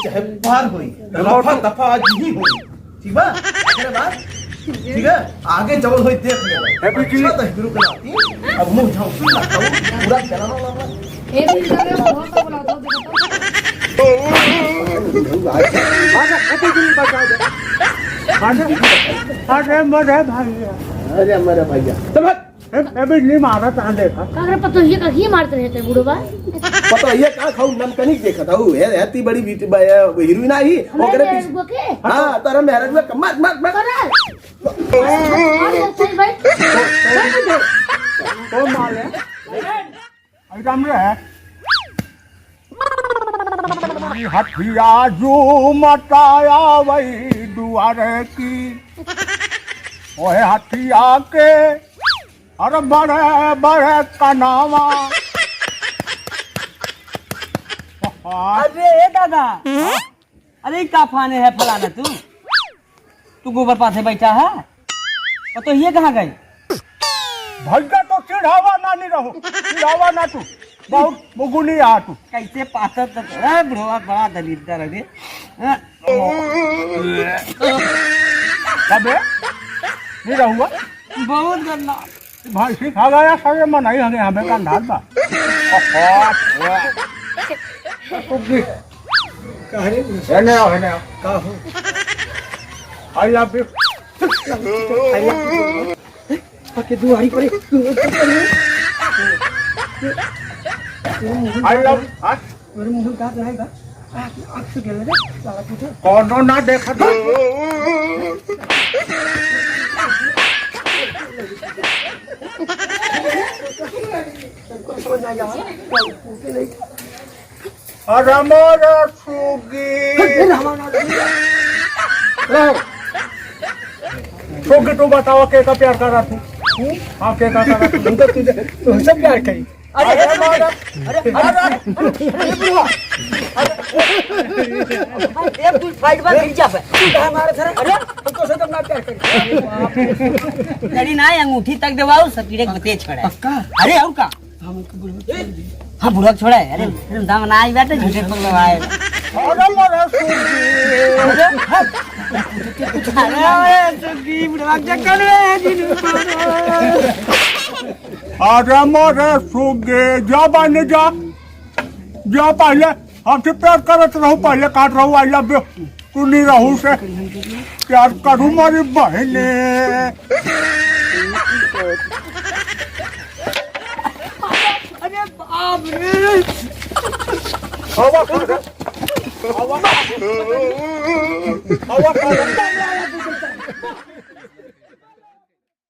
चाहे बाहर होई रफा दफा आज ही होई ठीक बा अरे बात ठीक है आगे जब होई देख ले हैप्पी जी तो गुरु के नाती अब मुंह झाऊ सुन ना पूरा चलाना वाला ए भी करे बहुत बोला दो देखो आजा हैप्पी जी बचा दे अरे मेरे भैया अरे मेरा भैया चल हैप्पी जी मारा तान देखा काकरे पतो ये का ही मारते रहते बूढ़ो बा पता ये का खाऊ मन कनी देखा था वो है इतनी बड़ी हीरोइन आई ओकरे पीछे हां तारा मैरिज में मत मत मत सही भाई तो माले एकदम रे हथिया जो मटाया वही दुआरे की ओए हथिया के अरे बड़े बड़े कनावा अरे दादा अरे क्या फाने है फलाना तू गोबर पाथे बैठा है और तो ये कहाँ गई भैया तो चिढ़ावा ना नहीं रहो चिढ़ावा ना तू बहुत मुगुनी आ तू कैसे पाता तो बुढ़वा बड़ा दलिद्र है कबे नहीं रहूंगा बहुत गंदा भाई सिखा गया सगे मनाई हमें हमें का नाल बा कहरे हेने आओ का हो आई लव यू पके दुआरी करे आई लव मेरे मुंह का रहेगा आंख से गिर ले साला कुछ कौन ना देखा था अरे मोरा सुगी सुगी तू बताओ के का प्यार कर रहा तू हाँ के का कर रहा तू तो सब प्यार करी अरे मोरा एक तू फाइट बात गिर जा पे हमारे सर अरे तो से तुम ना प्यार करी लड़ी ना अंगूठी तक दबाओ सकीड़े गते छोड़ा पक्का अरे और का हाँ बुढ़ा छोड़ा है अरे दाम ना आई बैठे झूठे पग लगाए अरे मोरा सुगी अरे सुगी बुढ़वा चक्कर में जिन अरे मोरे सुगे जा बन जा पहले हमसे प्यार करत रहू पहले काट रहू आई लव यू तू नहीं रहू से प्यार करूँ मारी बहने अरे बाप रे हवा खा जा। हवा